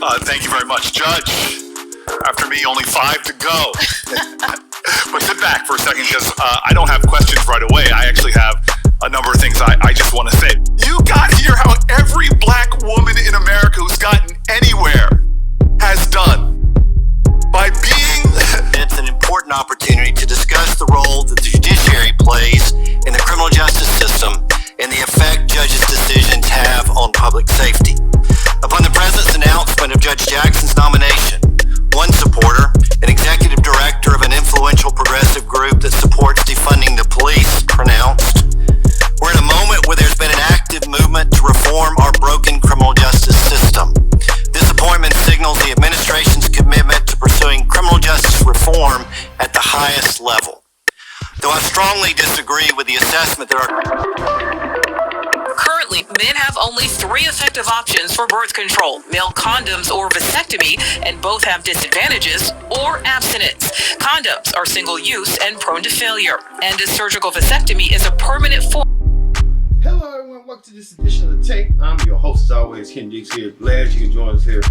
Thank you very much, Judge. After me, only 5 to go. But sit back for a second, because I don't have questions right away. I actually have a number of things I just want to say. You got to hear how every black woman in America who's gotten anywhere has done. By being... It's an important opportunity to discuss the role that the judiciary plays in the criminal justice system and the effect judges' decisions have on public safety. Upon the President's announcement of Judge Jackson's nomination, one supporter, an executive director of an influential progressive group that supports defunding the police, pronounced, "We're in a moment where there's been an active movement to reform our broken criminal justice system. This appointment signals the administration's commitment to pursuing criminal justice reform at the highest level. Though I strongly disagree with the assessment that Currently, men have only 3 effective options for birth control: male condoms or vasectomy, and both have disadvantages, or abstinence. Condoms are single-use and prone to failure, and a surgical vasectomy is a permanent form. Hello everyone, welcome to this edition of The Take. I'm your host as always, Ken Dix here. Glad you can join us here.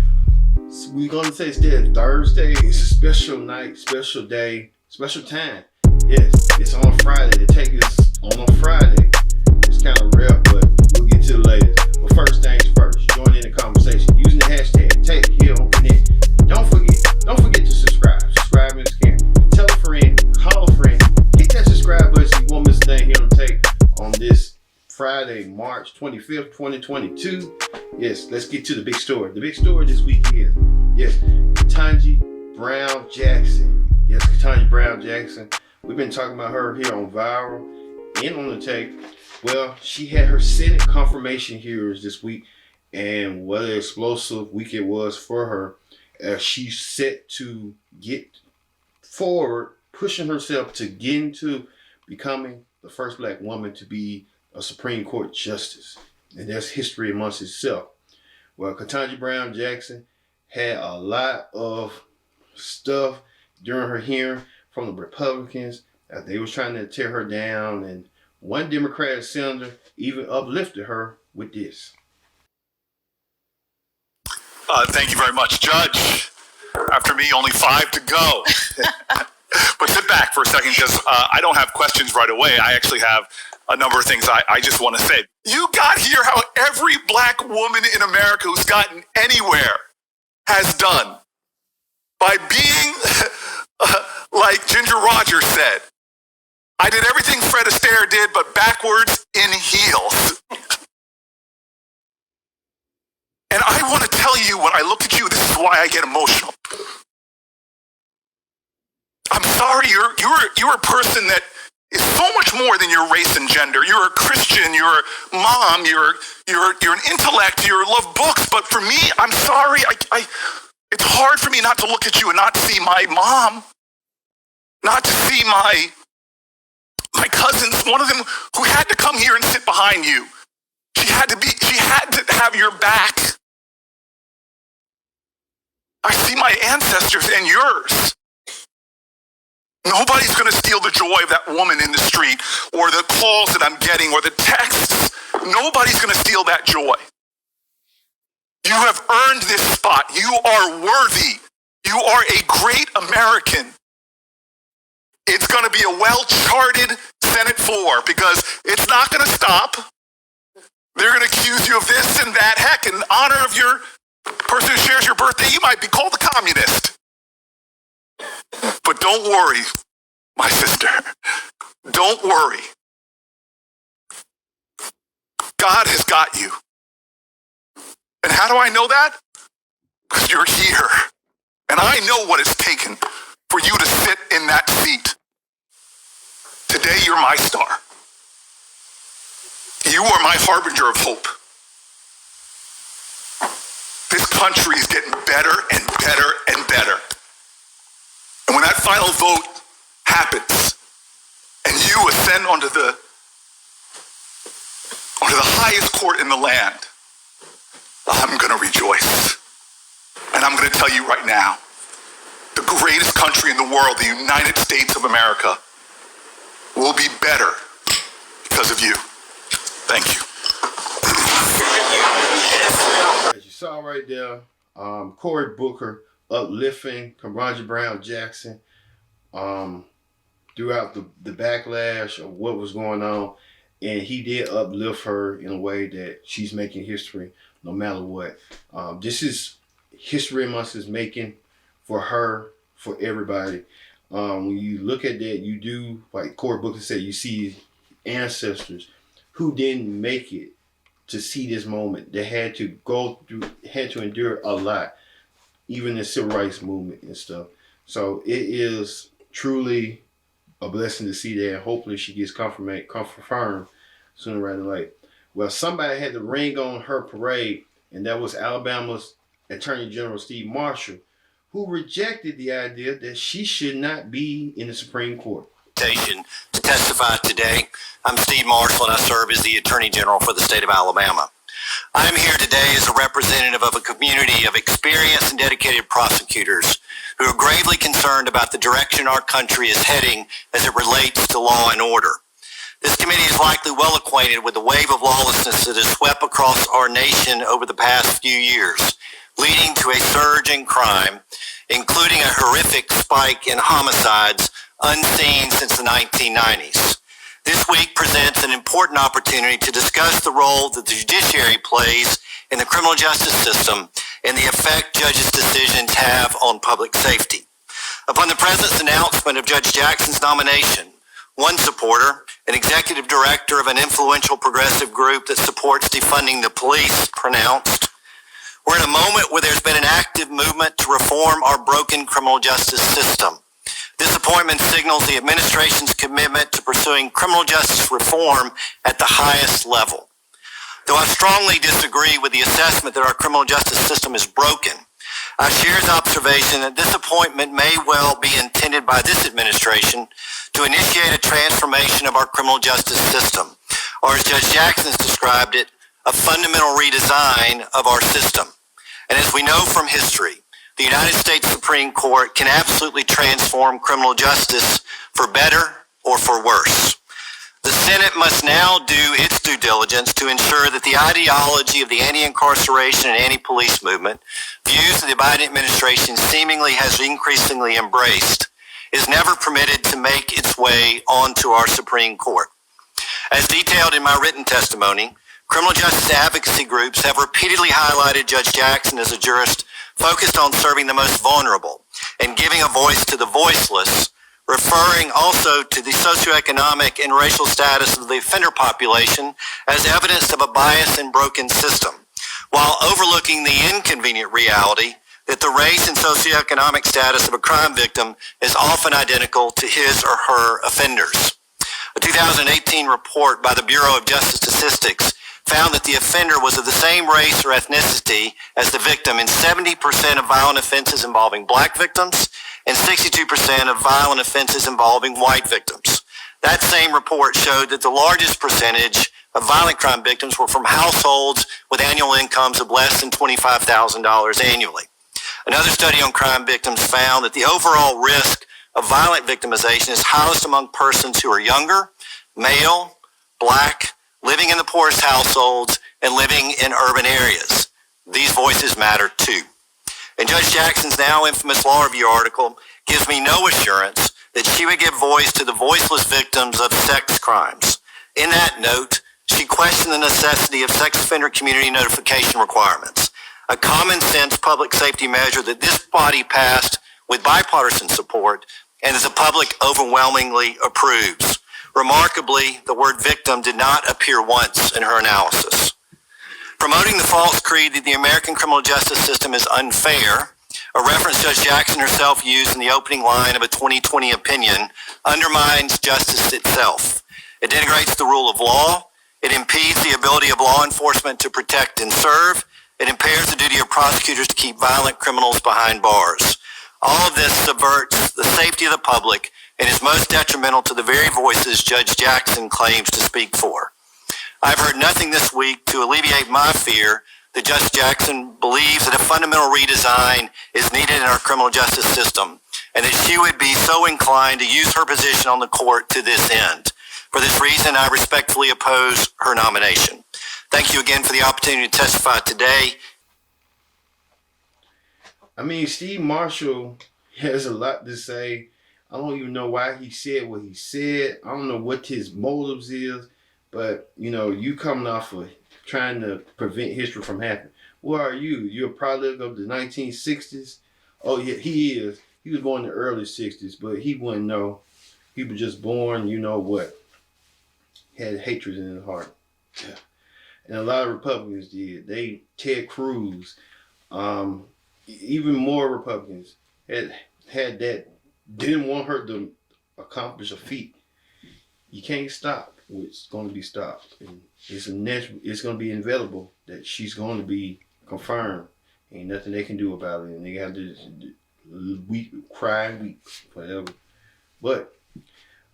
We're going to say it's there Thursday. It's a special night, special day, special time. Yes, it's on a Friday. The Take is on a Friday. It's kind of rare, but we'll get to the latest. But first things first, join in the conversation using the hashtag Take here on the net. Don't forget to subscribe. Subscribe in this camera. Tell a friend, call a friend, hit that subscribe button so you won't miss a thing here on Take on this Friday, March 25th, 2022. Yes, let's get to the big story. The big story this week is, Ketanji Brown Jackson. Yes, Ketanji Brown Jackson. We've been talking about her here on Viral and on The Take. Well, she had her Senate confirmation hearings this week, and what an explosive week it was for her as she's set to get forward, pushing herself to get into becoming the first black woman to be a Supreme Court justice. And that's history amongst itself. Well, Ketanji Brown Jackson had a lot of stuff during her hearing from the Republicans that they was trying to tear her down, and one Democratic senator even uplifted her with this. Thank you very much, Judge. After me, only 5 to go. But sit back for a second, because I don't have questions right away. I actually have a number of things I just want to say. You got to hear how every black woman in America who's gotten anywhere has done. By being, like Ginger Rogers said, I did everything Fred Astaire did, but backwards in heels. And I want to tell you, when I look at you, this is why I get emotional. I'm sorry, you're a person that is so much more than your race and gender. You're a Christian, you're a mom, you're an intellect, you love books. But for me, I'm sorry, it's hard for me not to look at you and not see my mom, not to see my cousins, one of them who had to come here and sit behind you. She had to have your back. I see my ancestors and yours. Nobody's going to steal the joy of that woman in the street, or the calls that I'm getting, or the texts. Nobody's going to steal that joy. You have earned this spot. You are worthy. You are a great American. It's going to be a well-charted Senate floor, because it's not going to stop. They're going to accuse you of this and that. Heck, in honor of your person who shares your birthday, you might be called a communist. But don't worry, my sister. Don't worry. God has got you. And how do I know that? Because you're here. And I know what it's taken for you to sit in that seat. Today, you're my star. You are my harbinger of hope. This country is getting better and better and better. And when that final vote happens, and you ascend onto the highest court in the land, I'm going to rejoice. And I'm going to tell you right now, the greatest country in the world, the United States of America, will be better because of you. Thank you. As you saw right there, Cory Booker uplifting Kamaraja Brown Jackson throughout the backlash of what was going on. And he did uplift her in a way that she's making history no matter what. This is history Month is making for her, for everybody. When you look at that, you do, like Cory Booker said, you see ancestors who didn't make it to see this moment. They had to go through, had to endure a lot, even the civil rights movement and stuff. So it is truly a blessing to see that. Hopefully she gets confirmed sooner rather than later. Well, somebody had the ring on her parade, and that was Alabama's Attorney General Steve Marshall, who rejected the idea that she should not be in the Supreme Court. To testify today. I'm Steve Marshall, and I serve as the Attorney General for the state of Alabama. I am here today as a representative of a community of experienced and dedicated prosecutors who are gravely concerned about the direction our country is heading as it relates to law and order. This committee is likely well acquainted with the wave of lawlessness that has swept across our nation over the past few years, leading to a surge in crime, including a horrific spike in homicides unseen since the 1990s. This week presents an important opportunity to discuss the role that the judiciary plays in the criminal justice system and the effect judges' decisions have on public safety. Upon the President's announcement of Judge Jackson's nomination, one supporter, an executive director of an influential progressive group that supports defunding the police, pronounced, "We're in a moment where there's been an active movement to reform our broken criminal justice system. This appointment signals the administration's commitment to pursuing criminal justice reform at the highest level. Though I strongly disagree with the assessment that our criminal justice system is broken, I share his observation that this appointment may well be intended by this administration to initiate a transformation of our criminal justice system, or as Judge Jackson has described it, a fundamental redesign of our system. And as we know from history, the United States Supreme Court can absolutely transform criminal justice for better or for worse. The Senate must now do its due diligence to ensure that the ideology of the anti-incarceration and anti-police movement, views that the Biden administration seemingly has increasingly embraced, is never permitted to make its way onto our Supreme Court. As detailed in my written testimony, criminal justice advocacy groups have repeatedly highlighted Judge Jackson as a jurist focused on serving the most vulnerable and giving a voice to the voiceless, referring also to the socioeconomic and racial status of the offender population as evidence of a biased and broken system, while overlooking the inconvenient reality that the race and socioeconomic status of a crime victim is often identical to his or her offenders. A 2018 report by the Bureau of Justice Statistics found that the offender was of the same race or ethnicity as the victim in 70% of violent offenses involving black victims and 62% of violent offenses involving white victims. That same report showed that the largest percentage of violent crime victims were from households with annual incomes of less than $25,000 annually. Another study on crime victims found that the overall risk of violent victimization is highest among persons who are younger, male, black, living in the poorest households, and living in urban areas. These voices matter too. And Judge Jackson's now infamous law review article gives me no assurance that she would give voice to the voiceless victims of sex crimes. In that note, she questioned the necessity of sex offender community notification requirements, a common sense public safety measure that this body passed with bipartisan support and that the public overwhelmingly approves. Remarkably, the word victim did not appear once in her analysis. Promoting the false creed that the American criminal justice system is unfair, a reference Judge Jackson herself used in the opening line of a 2020 opinion, undermines justice itself. It denigrates the rule of law. It impedes the ability of law enforcement to protect and serve. It impairs the duty of prosecutors to keep violent criminals behind bars. All of this subverts the safety of the public and is most detrimental to the very voices Judge Jackson claims to speak for. I've heard nothing this week to alleviate my fear that Judge Jackson believes that a fundamental redesign is needed in our criminal justice system, and that she would be so inclined to use her position on the court to this end. For this reason, I respectfully oppose her nomination. Thank you again for the opportunity to testify today. I mean, Steve Marshall has a lot to say. I don't even know why he said what he said. I don't know what his motives is, but you coming off of trying to prevent history from happening. What are you? You're a product of the 1960s. Oh yeah, he is. He was born in the early 60s, but he wouldn't know. He was just born, had hatred in his heart. Yeah. And a lot of Republicans did. Ted Cruz, even more Republicans had that, didn't want her to accomplish a feat. You can't stop what's going to be stopped. And it's going to be inevitable that she's going to be confirmed. Ain't nothing they can do about it. And they got to cry and weep, whatever. But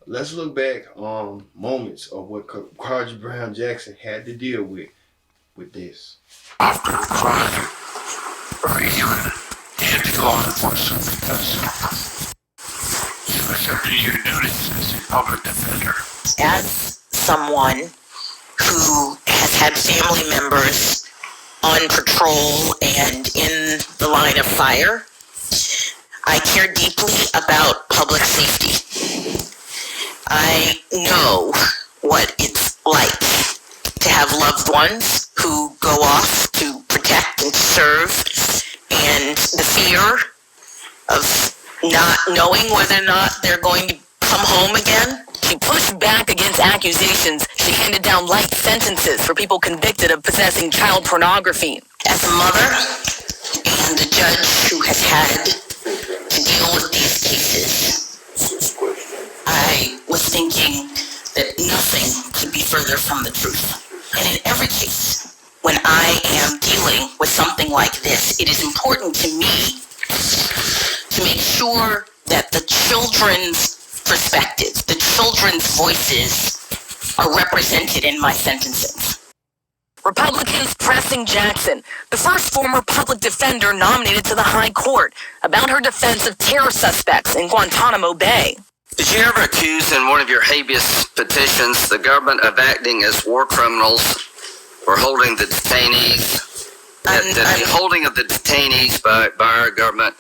let's look back on moments of what Carter Brown Jackson had to deal with this. After the crime, or even anti-law enforcement, because you accepted your duties as a public defender. As someone who has had family members on patrol and in the line of fire, I care deeply about public safety. I know what it's like to have loved ones who go off to protect and serve, and the fear of not knowing whether or not they're going to come home again. She pushed back against accusations. She handed down light sentences for people convicted of possessing child pornography. As a mother and a judge who has had to deal with these cases, I was thinking that nothing could be further from the truth. And in every case, when I am dealing with something like this, it is important to me to make sure that the children's perspectives, the children's voices are represented in my sentencing. Republicans pressing Jackson, the first former public defender nominated to the High Court, about her defense of terror suspects in Guantanamo Bay. Did you ever accuse in one of your habeas petitions the government of acting as war criminals or holding the detainees? The holding of the detainees by our government,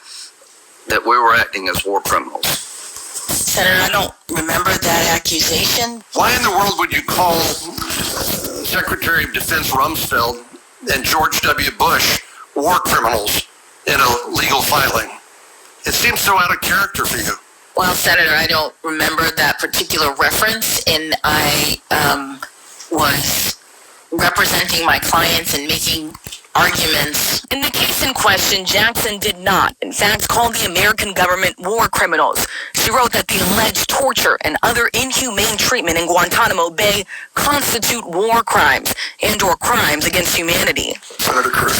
that we were acting as war criminals? Senator, I don't remember that accusation. Why in the world would you call Secretary of Defense Rumsfeld and George W. Bush war criminals in a legal filing? It seems so out of character for you. Well, Senator, I don't remember that particular reference, and I was representing my clients and making arguments. In the case in question, Jackson did not, in fact, call the American government war criminals. She wrote that the alleged torture and other inhumane treatment in Guantanamo Bay constitute war crimes and/or crimes against humanity. Senator Cruz.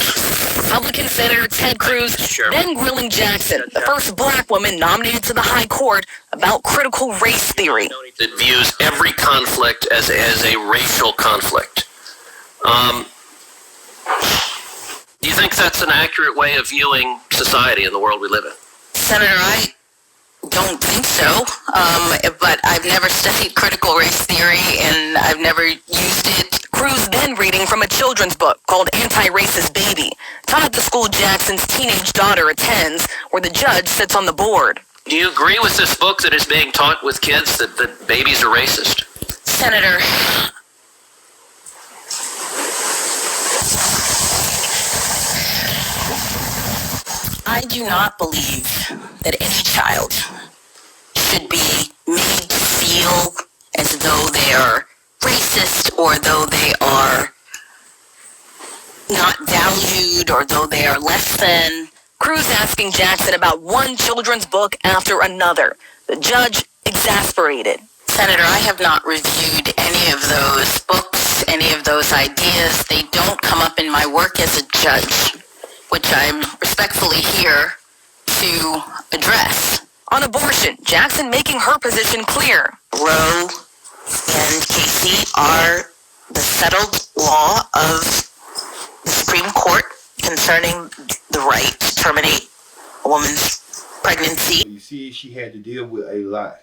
Republican Senator Ted Cruz then grilling Jackson, the first black woman nominated to the High Court, about critical race theory. That views every conflict as a racial conflict. Do you think that's an accurate way of viewing society in the world we live in? Senator, I don't think so, but I've never studied critical race theory, and I've never used it. Cruz then reading from a children's book called Anti-Racist Baby, taught at the school Jackson's teenage daughter attends, where the judge sits on the board. Do you agree with this book that is being taught with kids that babies are racist? Senator, I do not believe that any child should be made to feel as though they are racist, or though they are not valued, or though they are less than. Cruz asking Jackson about one children's book after another. The judge exasperated. Senator, I have not reviewed any of those books, any of those ideas. They don't come up in my work as a judge, which I'm respectfully here to address. On abortion, Jackson making her position clear. Roe and Casey are the settled law of the Supreme Court concerning the right to terminate a woman's pregnancy. You see, she had to deal with a lot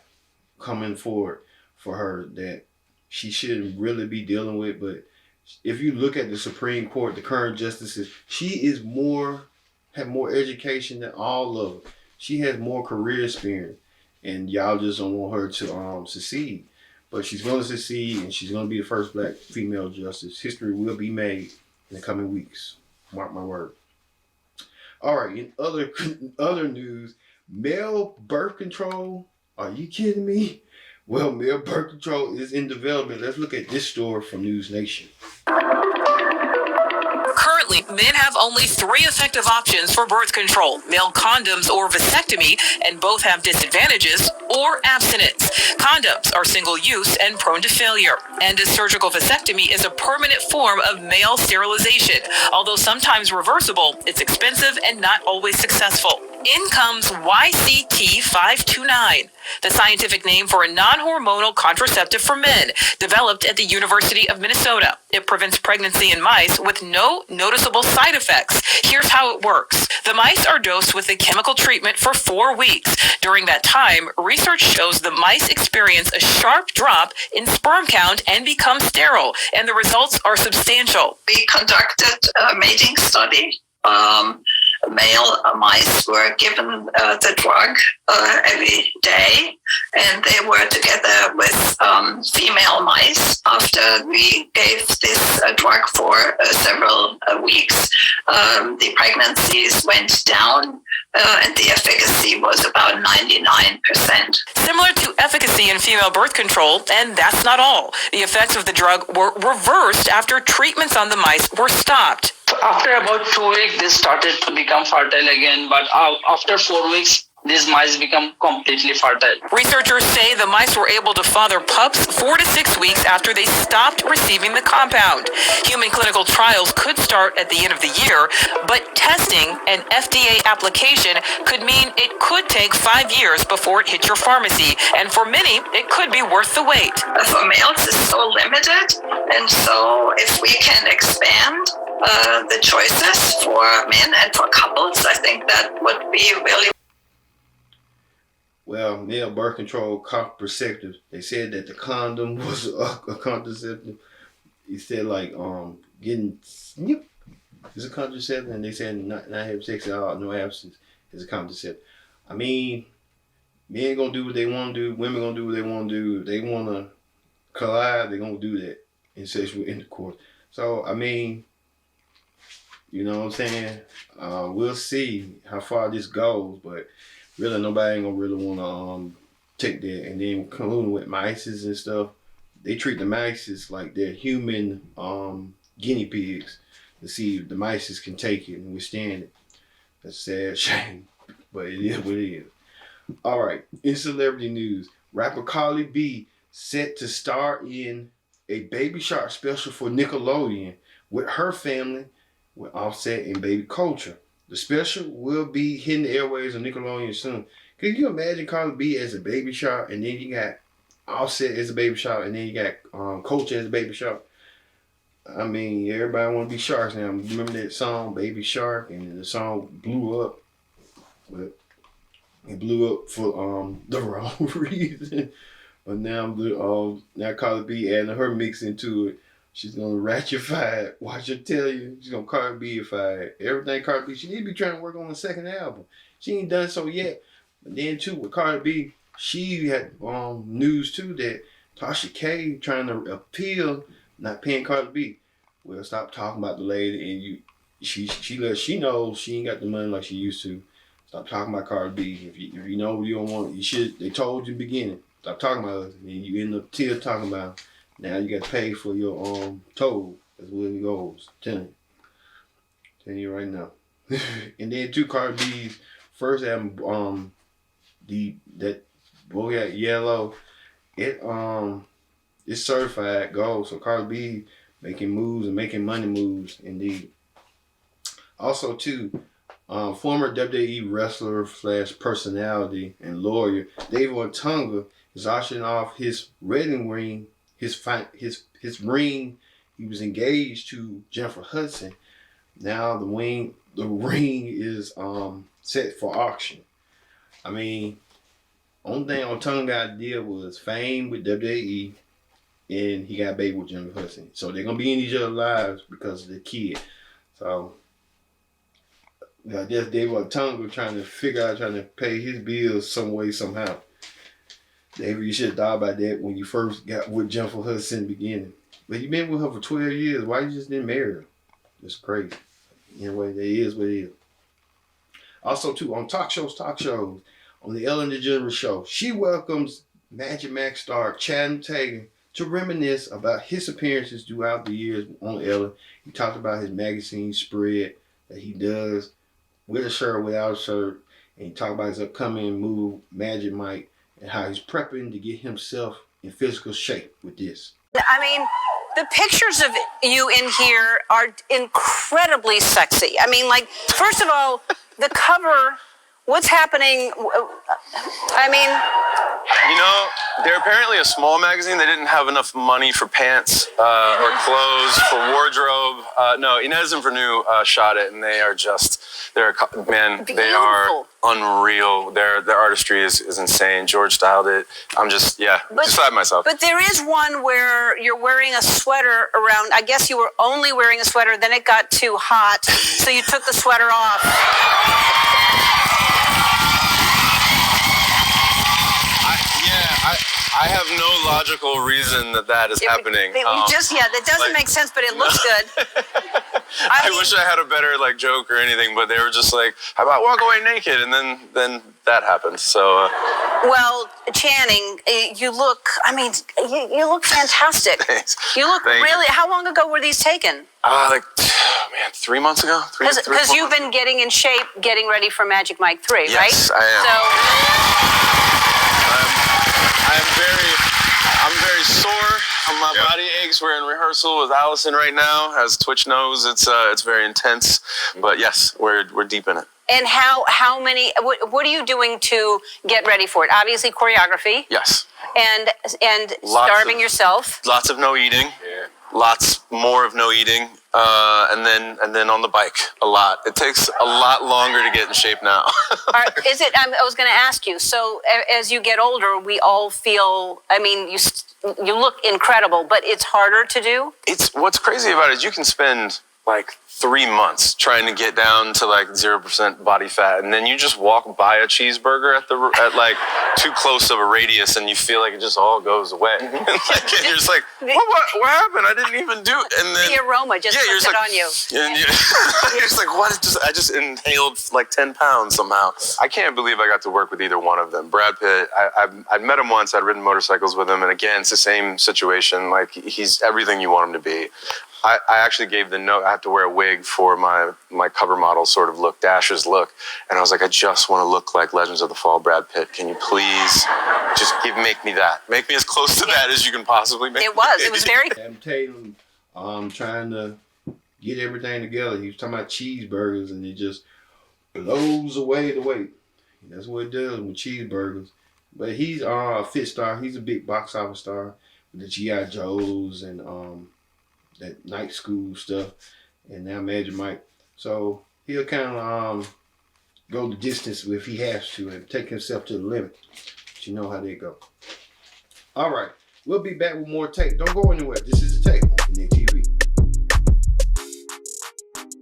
coming forward for her that she shouldn't really be dealing with. But if you look at the Supreme Court, the current justices, she is more had more education than all of them. She has more career experience, and y'all just don't want her to succeed. But she's going to succeed, and she's going to be the first black female justice. History will be made in the coming weeks. Mark my word. All right, in other news, male birth control. Are you kidding me? Well, male birth control is in development. Let's look at this story from News Nation. Currently, men have only 3 effective options for birth control: male condoms or vasectomy, and both have disadvantages, or abstinence. Condoms are single-use and prone to failure, and a surgical vasectomy is a permanent form of male sterilization. Although sometimes reversible, it's expensive and not always successful. In comes YCT529, the scientific name for a non-hormonal contraceptive for men, developed at the University of Minnesota. It prevents pregnancy in mice with no noticeable side effects. Here's how it works. The mice are dosed with a chemical treatment for 4 weeks. During that time, research shows the mice experience a sharp drop in sperm count and become sterile, and the results are substantial. We conducted a mating study. Male mice were given the drug every day, and they were together with female mice. After we gave this drug for several weeks, the pregnancies went down, and the efficacy was about 99%. Similar to efficacy in female birth control, and that's not all. The effects of the drug were reversed after treatments on the mice were stopped. After about 2 weeks, they started to become fertile again, but after 4 weeks, these mice become completely fertile. Researchers say the mice were able to father pups 4 to 6 weeks after they stopped receiving the compound. Human clinical trials could start at the end of the year, but testing an FDA application could mean it could take 5 years before it hits your pharmacy, and for many, it could be worth the wait. For males, it's so limited, and so if we can expand the choices for men and for couples, I think that would be really. Well, male birth control contraceptive. They said that the condom was a contraceptive. He said like getting snip is a contraceptive, and they said not having sex at all, no abstinence is a contraceptive. I mean, men gonna do what they want to do. Women gonna do what they want to do. If they want to collide, they gonna do that in sexual intercourse. So I mean, you know what I'm saying? We'll see how far this goes, but really nobody ain't gonna really want to take that. And then concluding with mice and stuff, they treat the mice like they're human guinea pigs to see if the mice can take it and withstand it. That's a sad shame, but it is what it is. All right, in celebrity news, rapper Cardi B set to star in a Baby Shark special for Nickelodeon with her family, with Offset and Baby Culture. The special will be hitting the airwaves on Nickelodeon soon. Can you imagine Cardi B as a Baby Shark, and then you got Offset as a Baby Shark, and then you got Culture as a Baby Shark? I mean, everybody want to be sharks now. Remember that song, Baby Shark, and the song blew up. But it blew up for the wrong reason. But now Cardi B adding her mix into it. She's gonna ratify it. Watch her tell you. She's gonna Cardi B-ify it. Everything Cardi B. She need to be trying to work on the second album. She ain't done so yet. But then too with Cardi B, she had news too that Tasha K trying to appeal not paying Cardi B. Well, stop talking about the lady, and she knows she ain't got the money like she used to. Stop talking about Cardi B. If you know you don't want it, you should. They told you in the beginning. Stop talking about it, and you end up still talking about it. Now you got to pay for your toll. That's where it goes. Telling you right now. And then too, Cardi B's first album, that Boy Yellow, it's certified gold. So Cardi B making moves and making money moves indeed. Also too, former WWE wrestler / personality and lawyer David Otunga is auctioning off his wedding ring. His ring, he was engaged to Jennifer Hudson. Now the ring is set for auction. I mean, only thing Otunga got did was fame with WWE, and he got a baby with Jennifer Hudson. So they're gonna be in each other's lives because of the kid. So I guess David Otunga trying to pay his bills some way, somehow. David, you should have thought about that when you first got with Jennifer Hudson in the beginning. But you've been with her for 12 years. Why you just didn't marry her? It's crazy. Anyway, that is what it is. Also, too, on talk shows, on the Ellen DeGeneres Show, she welcomes Magic Mike star Channing Tatum to reminisce about his appearances throughout the years on Ellen. He talked about his magazine spread that he does with a shirt, without a shirt, and he talked about his upcoming move, Magic Mike, and how he's prepping to get himself in physical shape with this. I mean, the pictures of you in here are incredibly sexy. I mean, like, first of all, the cover, what's happening? I mean... You know, they're apparently a small magazine. They didn't have enough money for pants or clothes, for wardrobe. No, Inez and Vernu shot it, and they are just, they are unreal. Their artistry is insane. George styled it. I'm just, beside myself. But there is one where you're wearing a sweater around, I guess you were only wearing a sweater, then it got too hot, so you took the sweater off. I have no logical reason that is happening. That doesn't make sense, but it looks good. I wish I had a better joke or anything, but they were just like, "How about walk away naked?" And then that happened. So. Well, Channing, you look. I mean, you look fantastic. Thanks. You look really. How long ago were these taken? 3 months ago. Because you've been getting in shape, getting ready for Magic Mike 3, right? Yes, I am. I'm very sore. My body aches. We're in rehearsal with Allison right now. As Twitch knows, it's very intense. But yes, we're deep in it. And how many? What are you doing to get ready for it? Obviously, choreography. Yes. And starving yourself. Lots of no eating. Yeah. Lots more of no eating. And then on the bike a lot. It takes a lot longer to get in shape now. I was going to ask you. So as you get older, we all feel. I mean, you look incredible, but it's harder to do. What's crazy about it is you can spend 3 months trying to get down to 0% body fat, and then you just walk by a cheeseburger at too close of a radius, and you feel like it just all goes away. And you're just like, what happened? I didn't even do it. And then the aroma just puts it on you. And you're just like, what? I just inhaled 10 pounds somehow. I can't believe I got to work with either one of them. Brad Pitt, I'd met him once. I'd ridden motorcycles with him, and again, it's the same situation. He's everything you want him to be. I actually gave the note. I have to wear a wig for my cover model sort of look, Dash's look. And I was like, I just want to look like Legends of the Fall Brad Pitt. Can you please just make me that? Make me as close to that as you can possibly make me. It was very... Tatum trying to get everything together. He was talking about cheeseburgers, and it just blows away the weight. That's what it does with cheeseburgers. But he's a fit star. He's a big box office star with the G.I. Joes and... that night school stuff, and now Magic Mike. So he'll kind of go the distance if he has to and take himself to the limit. But you know how they go. All right, we'll be back with more tape. Don't go anywhere. This is the tape on Connect TV.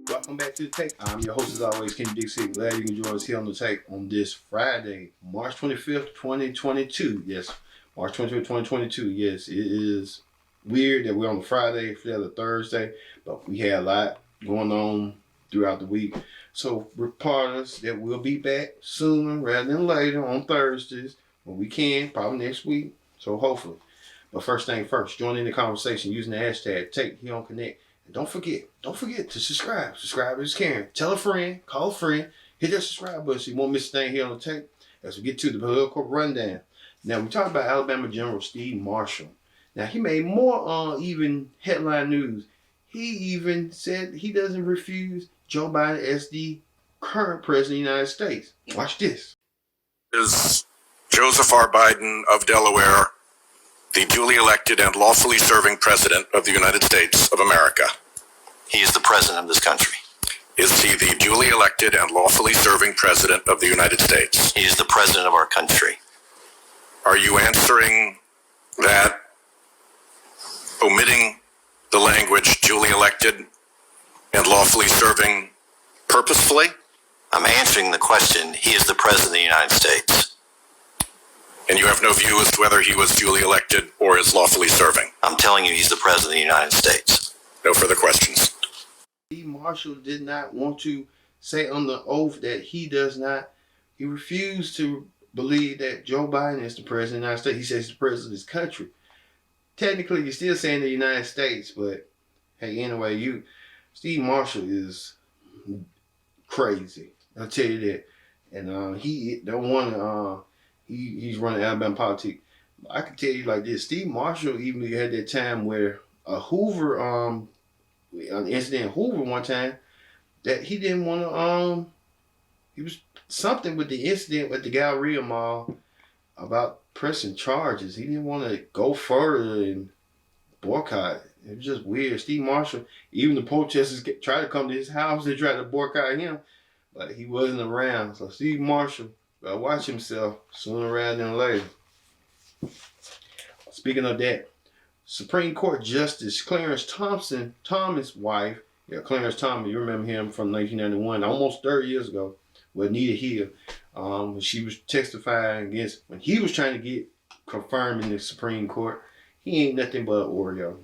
Welcome back to the tape. I'm your host as always, Ken Dixie. Glad you can join us here on the tape on this Friday, March 25th, 2022. Yes, March 25th, 2022. Yes, it is weird that we're on a Friday instead of a Thursday, but we had a lot going on throughout the week. So report us that we'll be back sooner rather than later on Thursdays when we can, probably next week. So hopefully. But first thing first, join in the conversation using the hashtag Take Here on Connect. And don't forget to subscribe. Subscribe is caring. Tell a friend, call a friend, hit that subscribe button so you won't miss a thing here on the tape as we get to the political rundown. Now we talk about Alabama General Steve Marshall. Now, he made more even headline news. He even said he doesn't refuse Joe Biden as the current president of the United States. Watch this. Is Joseph R. Biden of Delaware the duly elected and lawfully serving president of the United States of America? He is the president of this country. Is he the duly elected and lawfully serving president of the United States? He is the president of our country. Are you answering that, omitting the language duly elected and lawfully serving purposefully? I'm answering the question. He is the President of the United States. And you have no view as to whether he was duly elected or is lawfully serving? I'm telling you, he's the President of the United States. No further questions. Steve Marshall did not want to say on the oath that he refused to believe that Joe Biden is the President of the United States. He says he's the President of this country. Technically, you're still saying the United States, but hey, anyway, Steve Marshall is crazy. I'll tell you that. And he don't want to. He's running Alabama politics. I can tell you like this: Steve Marshall even had that time where a Hoover, an incident in Hoover one time, that he didn't want to. He was something with the incident at the Galleria Mall about pressing charges. He didn't want to go further and boycott. It was just weird. Steve Marshall, even the protesters tried to come to his house. They tried to boycott him, but he wasn't around. So Steve Marshall better watch himself sooner rather than later. Speaking of that, Supreme Court Justice Clarence Thomas' wife, Clarence Thomas, you remember him from 1991, almost 30 years ago, with Anita Hill. She was testifying against, when he was trying to get confirmed in the Supreme Court, he ain't nothing but an Oreo.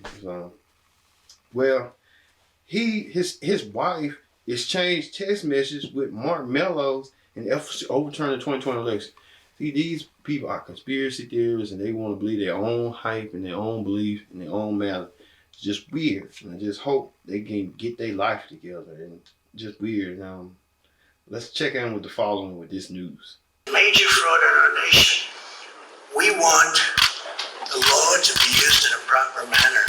His wife exchanged text messages with Mark Meadows and overturned the 2020 election. See, these people are conspiracy theorists and they want to believe their own hype and their own belief and their own matter. It's just weird. And I just hope they can get their life together. And just weird. Let's check in with the following with this news. Major fraud in our nation. We want the law to be used in a proper manner.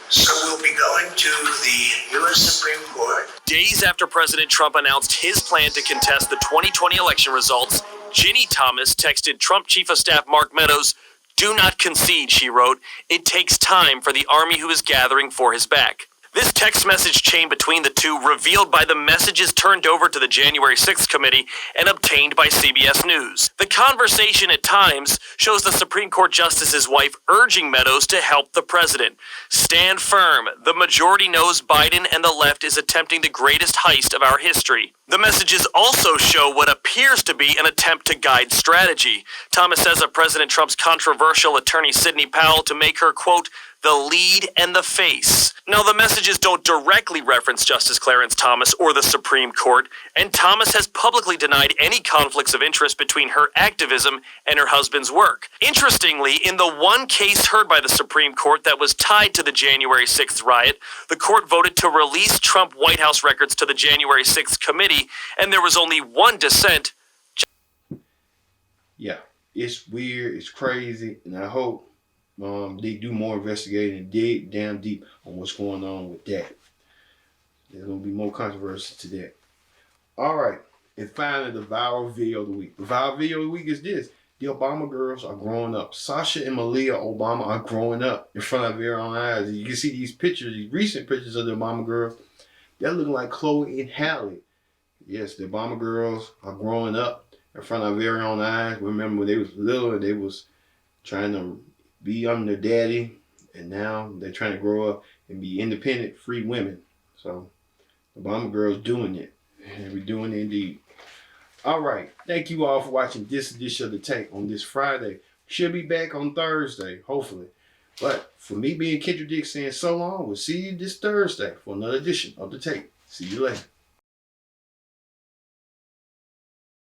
So we'll be going to the U.S. Supreme Court. Days after President Trump announced his plan to contest the 2020 election results, Ginny Thomas texted Trump Chief of Staff Mark Meadows, "Do not concede," she wrote. "It takes time for the army who is gathering for his back." This text message chain between the two, revealed by the messages turned over to the January 6th committee and obtained by CBS News. The conversation at times shows the Supreme Court Justice's wife urging Meadows to help the president. "Stand firm. The majority knows Biden and the left is attempting the greatest heist of our history." The messages also show what appears to be an attempt to guide strategy. Thomas says of President Trump's controversial attorney Sidney Powell to make her, quote, "the lead and the face." Now, the messages don't directly reference Justice Clarence Thomas or the Supreme Court, and Thomas has publicly denied any conflicts of interest between her activism and her husband's work. Interestingly, in the one case heard by the Supreme Court that was tied to the January 6th riot, the court voted to release Trump White House records to the January 6th committee, and there was only one dissent. Yeah, it's weird, it's crazy, and I hope they do more investigating and dig down deep on what's going on with that. There's going to be more controversy to that. All right, and finally, the viral video of the week. The viral video of the week is this. The Obama girls are growing up. Sasha and Malia Obama are growing up in front of their own eyes. You can see these pictures, these recent pictures of the Obama girls. They're looking like Chloe and Halle. Yes, the Obama girls are growing up in front of their own eyes. Remember when they was little and they was trying to be under their daddy, and now they're trying to grow up and be independent, free women. So the Obama girls doing it, and we're doing it indeed. All right, thank you all for watching this edition of The Take on this Friday. She'll be back on Thursday, hopefully. But for me being Kendrick Dick saying so long, we'll see you this Thursday for another edition of The Take. See you later.